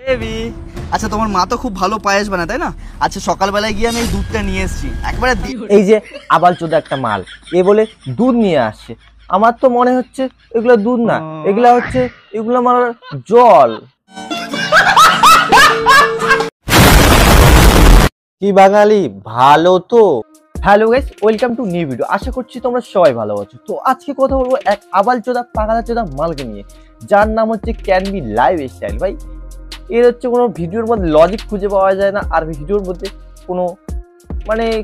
Baby. আচ্ছা তোমার মা তো খুব ভালো পায়েস বানায় তাই না? আচ্ছা সকালবেলায় গিয়ে আমি এই দুধটা নিয়ে এসেছি একবারে। এই যে আবাল চোদা একটা মাল এ বলে দুধ নিয়ে আসছে। আমার তো মনে হচ্ছে এগুলো দুধ না, এগুলা হচ্ছে এগুলো আমার জল। কি বাঙালি ভালো তো? Hello guys, welcome to new video. আশা করছি তোমরা সবাই ভালো আছো। তো আজকে কথা বলবো এক আবাল চোদা পাগলা চোদা মালকে নিয়ে, যার নাম হচ্ছে ক্যানবি লাইফ স্টাইল। ভাই এর হচ্ছে কোনো ভিডিওর মধ্যে লজিক খুঁজে পাওয়া যায় না, আর ভিডিওর মধ্যে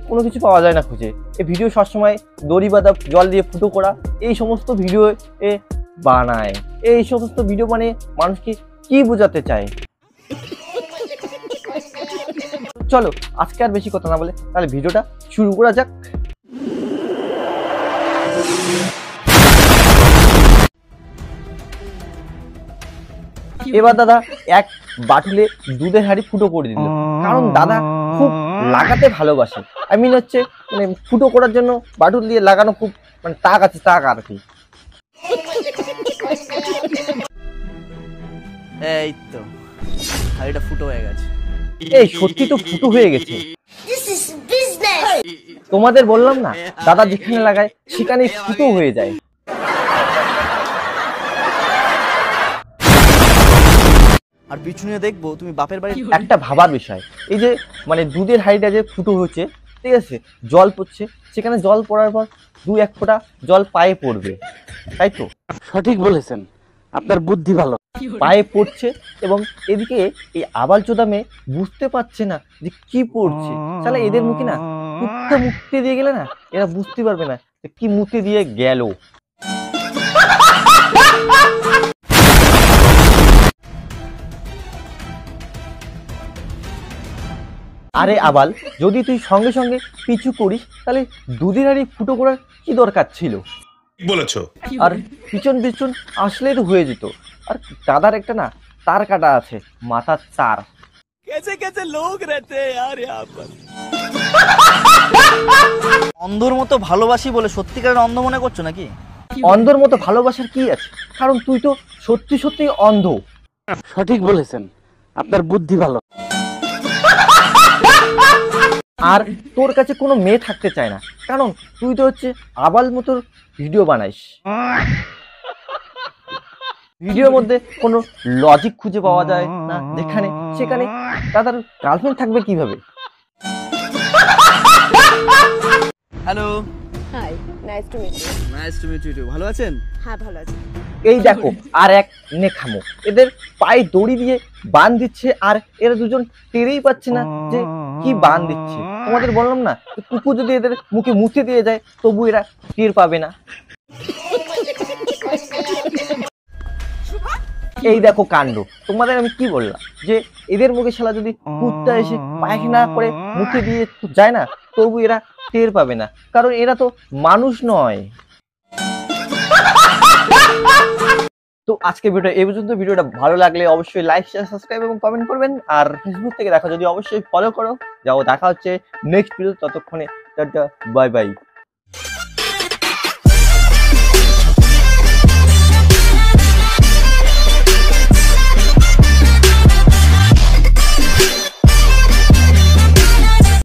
কোনো কিছু পাওয়া যায় না খুঁজে। এই ভিডিও সবসময় দড়ি বাঁধা, জল দিয়ে ফুটো করা, এই সমস্ত ভিডিও এ বানায়। এই সমস্ত ভিডিও মানে মানুষকে কি বোঝাতে চায়? চলো আজকে আর বেশি কথা না বলে তাহলে ভিডিওটা শুরু করা যাক। এবার দাদা এক বাটুলে দুধের হাঁড়ি ফুটো করে দিল, কারণ দাদা খুব লাগাতে ভালোবাসে। আই মিন হচ্ছে মানে ফুটো করার জন্য বাটুল দিয়ে লাগানো খুব মানে তাক আছে, তাক আর কি। এই তো হাঁড়িটা ফুটো হয়ে গেছে। এই সত্যি তো ফুটো হয়ে গেছে। তোমাদের বললাম না, দাদা যেখানে লাগায় সেখানে ফুটো হয়ে যায়। আর পিছনে দেখবো তুমি বাপের বাড়ি। একটা ভাবার বিষয়, এই যে মানে দুধের হাঁড়িটা যে ফুটো হচ্ছে, ঠিক আছে, জল পড়ছে, সেখানে জল পড়ার পর দু এক ফোঁটা জল পায়ে পড়বে, তাই তো? সঠিক বলেছেন, আপনার বুদ্ধি ভালো। পায়ে পড়ছে এবং এদিকে এই আবাল চোদা মেয়ে বুঝতে পারছে না যে কি পড়ছে। তাহলে এদের মুখে না কুত্তা মুক্তি দিয়ে গেলে না এরা বুঝতে পারবে না যে কি মুক্তি দিয়ে গেল। আরে আবাল, যদি তুই সঙ্গে সঙ্গে পিছু করিস তাহলে দুধের হাঁড়ি ফুটো করার কি দরকার ছিল? বলেছো। আর পিছন পিছন আসলে তো হয়ে যেত। আর দাদার একটা না তার কাটা আছে, মাথার তার। অন্ধর মতো ভালোবাসি বলে সত্যিকারের অন্ধ মনে করছো নাকি? অন্ধর মতো ভালোবাসার কি আছে, কারণ তুই তো সত্যি সত্যি অন্ধ। সঠিক বলেছেন, আপনার বুদ্ধি ভালো। আর তোর কাছে কোনো মেয়ে থাকতে চায় না, কারণ তুই তো হচ্ছে আবাল মতো ভিডিও বানাইস। ভিডিওর মধ্যে কোনো লজিক খুঁজে পাওয়া যায় না, যেখানে সেখানে দাদার গার্লফ্রেন্ড থাকবে কিভাবে? Hello, hi, nice to meet you. Nice to meet you. ভালো আছেন? হ্যাঁ, ভালো আছি। এই দেখো আর এক নেখামো, এদের পায়ে দড়ি দিয়ে বান দিচ্ছে, আর এরা দুজন টেরেই পাচ্ছে না যে কি বান দিচ্ছে। তোমাদের বললাম না, কুকুর যদি এদের মুখে মুছে দিয়ে যায় তবু এরা টের পাবে না। এই দেখো কাণ্ড। তোমাদের আমি কি বললাম যে এদের মুখে শালা যদি কুত্তা এসে পায়খানা করে মুখে দিয়ে যায় না তবু এরা টের পাবে না, কারণ এরা তো মানুষ নয়। তো আজকে ভিডিও এই পর্যন্ত। ভিডিওটা ভালো লাগলে অবশ্যই লাইক, শেয়ার, সাবস্ক্রাইব এবং কমেন্ট করবেন। আর ফেসবুক থেকে দেখা যদি অবশ্যই ফলো করো। যাও, দেখা হচ্ছে নেক্সট ভিডিও। ততক্ষণে টাটা, বাই বাই।